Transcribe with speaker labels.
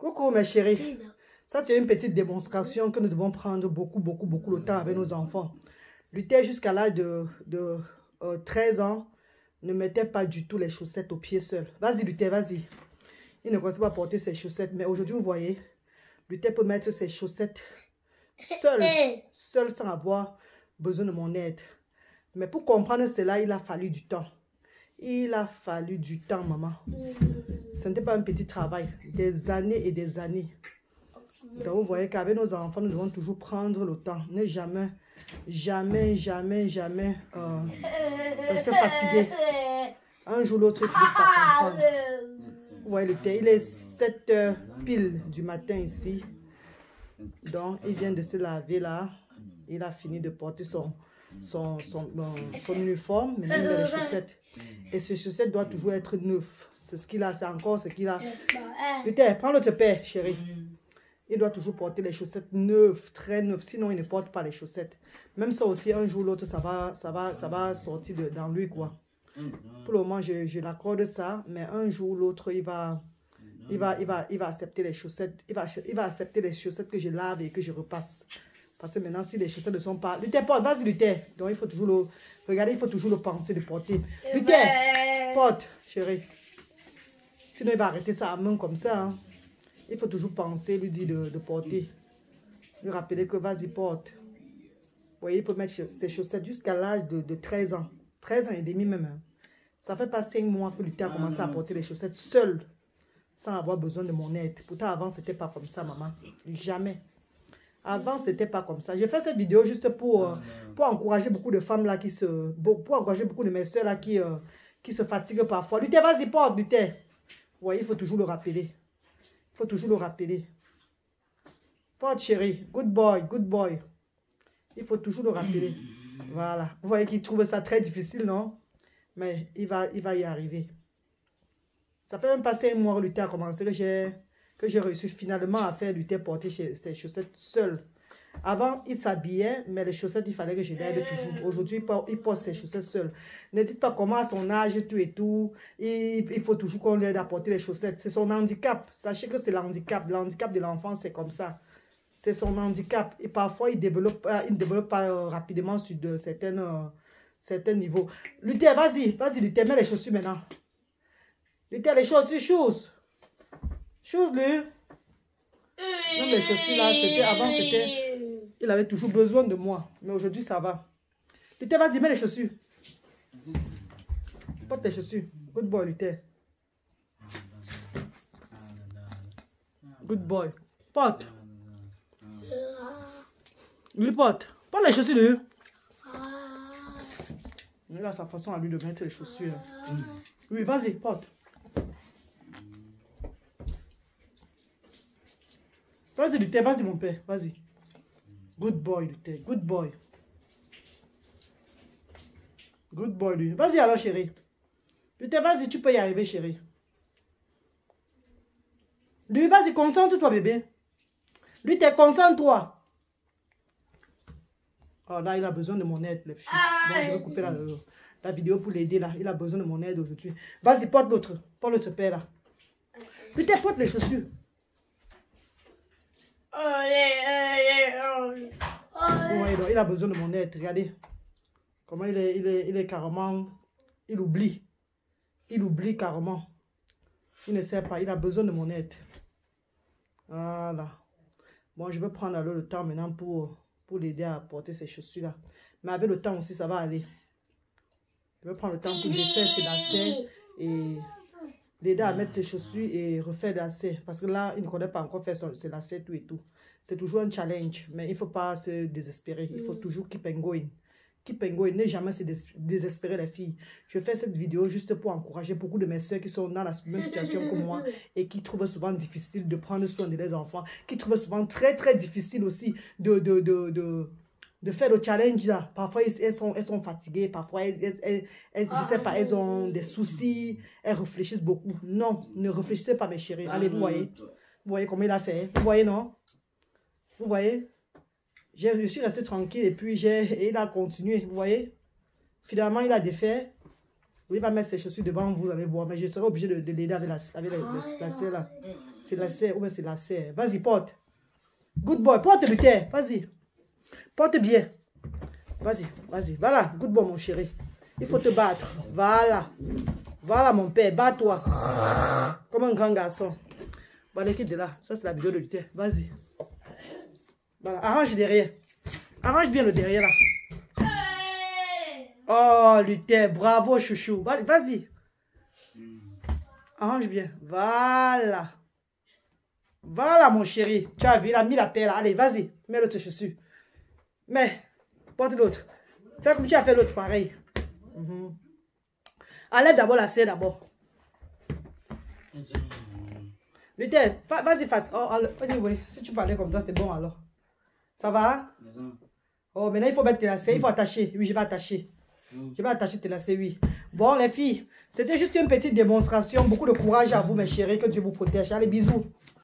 Speaker 1: Coucou mes chéris. Ça, c'est une petite démonstration que nous devons prendre beaucoup le temps avec nos enfants. Luther, jusqu'à l'âge de 13 ans, ne mettait pas du tout les chaussettes aux pieds seuls. Vas-y, Luther, vas-y. Il ne connaissait pas porter ses chaussettes. Mais aujourd'hui, vous voyez, Luther peut mettre ses chaussettes seul sans avoir besoin de mon aide. Mais pour comprendre cela, il a fallu du temps. Il a fallu du temps, maman. Ce n'était pas un petit travail. Des années et des années. Donc, vous voyez qu'avec nos enfants, nous devons toujours prendre le temps. Ne jamais se fatiguer. Un jour, l'autre, il finit par comprendre. Vous voyez le thé, il est 7 h pile du matin ici. Donc, il vient de se laver là. Il a fini de porter son uniforme. Maintenant, il met les chaussettes. Et ces chaussettes doivent toujours être neuves. C'est ce qu'il a, c'est encore ce qu'il a. Luther, prends l'autre paire, chérie. Il doit toujours porter les chaussettes neuves, très neuves. Sinon, il ne porte pas les chaussettes. Même ça aussi, un jour ou l'autre, ça va sortir dans lui, quoi. Pour le moment, je l'accorde ça. Mais un jour ou l'autre, il va accepter les chaussettes. Il va accepter les chaussettes que je lave et que je repasse. Parce que maintenant, si les chaussettes ne sont pas... Luther, porte, vas-y, Luther. Donc, il faut toujours le... Regardez, il faut toujours le penser de porter. Luther, porte, chérie. Sinon, il va arrêter ça à main comme ça. Hein. Il faut toujours penser, lui dire de porter. Lui rappeler que vas-y, porte. Vous voyez, il peut mettre ses chaussettes jusqu'à l'âge de 13 ans. 13 ans et demi même. Hein. Ça fait pas 5 mois que Luther a commencé à porter les chaussettes seul. Sans avoir besoin de mon aide. Pourtant, avant, c'était pas comme ça, maman. Jamais. Avant, c'était pas comme ça. J'ai fait cette vidéo juste pour encourager beaucoup de femmes là pour encourager beaucoup de mes soeurs là qui se fatiguent parfois. Luther, vas-y, porte, Luther. Vous voyez, il faut toujours le rappeler. Il faut toujours le rappeler. Porte, chérie. Good boy, good boy. Il faut toujours le rappeler. Voilà. Vous voyez qu'il trouve ça très difficile, non? Mais il va y arriver. Ça fait même pas 5 mois que Luther a commencé que j'ai réussi finalement à faire Luther porter ses chaussettes seul. Avant, il s'habillait, mais les chaussettes, il fallait que je l'aide toujours. Aujourd'hui, il porte ses chaussettes seul. Ne dites pas comment à son âge, tout et tout, il faut toujours qu'on l'aide à porter les chaussettes. C'est son handicap. Sachez que c'est l'handicap. L'handicap de l'enfant, c'est comme ça. C'est son handicap. Et parfois, il ne développe pas rapidement sur certains niveaux. Luther, vas-y, Luther, mets les chaussures maintenant. Luther, les choses. Chose-lui. Même les chaussures là, avant, il avait toujours besoin de moi. Mais aujourd'hui, ça va. Luther, vas-y, mets les chaussures. Porte tes chaussures. Good boy, Luther. Good boy. Porte. Lui porte. Porte les chaussures, lui. Il a sa façon à lui de mettre les chaussures. Oui, vas-y, porte. Vas-y, Luther, vas-y, mon père, vas-y. Good boy, Luther, good boy. Good boy, lui. Vas-y alors, chérie. Luther, vas-y, tu peux y arriver, chérie. Lui, vas-y, concentre-toi, bébé. Luther, concentre-toi. Oh, là, il a besoin de mon aide, les filles. Bon, je vais couper la vidéo pour l'aider, là. Il a besoin de mon aide aujourd'hui. Vas-y, porte l'autre père, là. Luther, porte les chaussures. Ouais, donc, il a besoin de mon aide, regardez. Comment il est carrément... Il oublie. Il oublie carrément. Il ne sait pas, il a besoin de mon aide. Voilà. Bon, je vais prendre alors le temps maintenant pour l'aider à porter ses chaussures-là. Mais avec le temps aussi, ça va aller. Je vais prendre le temps pour lui faire ses lacets et l'aider à mettre ses chaussures et refaire des lacets. Parce que là, il ne connaît pas encore faire ses lacets, tout et tout. C'est toujours un challenge, mais il ne faut pas se désespérer. Il faut toujours keep on going. Keep on going. Ne jamais se désespérer, les filles. Je fais cette vidéo juste pour encourager beaucoup de mes soeurs qui sont dans la même situation que moi et qui trouvent souvent difficile de prendre soin de leurs enfants, qui trouvent souvent très difficile aussi de faire le challenge là. Parfois, elles sont fatiguées, parfois, je sais pas, elles ont des soucis, elles réfléchissent beaucoup. Non, ne réfléchissez pas, mes chéris. Allez, vous voyez comment il a fait. Vous voyez, non? Vous voyez? Je suis resté tranquille et puis il a continué, vous voyez? Finalement, il a défait. Il va mettre ses chaussures devant vous, vous allez voir. Mais je serai obligé de l'aider avec la selle là. C'est la serre, ou bien c'est la serre. Vas-y, porte. Good boy, porte Luther. Vas-y. Porte bien. Vas-y, vas-y. Voilà, good boy, mon chéri. Il faut te battre. Voilà. Voilà, mon père. Bats-toi. Comme un grand garçon. Voilà, quitte de là. Ça, c'est la vidéo de Luther. Vas-y. Voilà, arrange derrière. Arrange bien le derrière, là. Oh, Luther, bravo, chouchou. Vas-y. Arrange bien. Voilà. Voilà, mon chéri. Tu as vu, il a mis la paire là. Allez, vas-y. Mets l'autre chaussure. Mais, porte l'autre. Fais comme tu as fait l'autre, pareil. Enlève d'abord la serre d'abord. Luther, vas-y, fais. Oh, anyway, si tu parlais comme ça, c'est bon alors. Ça va? Oh, maintenant il faut mettre tes lacets. Il faut attacher. Oui, je vais attacher. Je vais attacher tes lacets, oui. Bon, les filles, c'était juste une petite démonstration. Beaucoup de courage à vous, mes chéris. Que Dieu vous protège. Allez, bisous.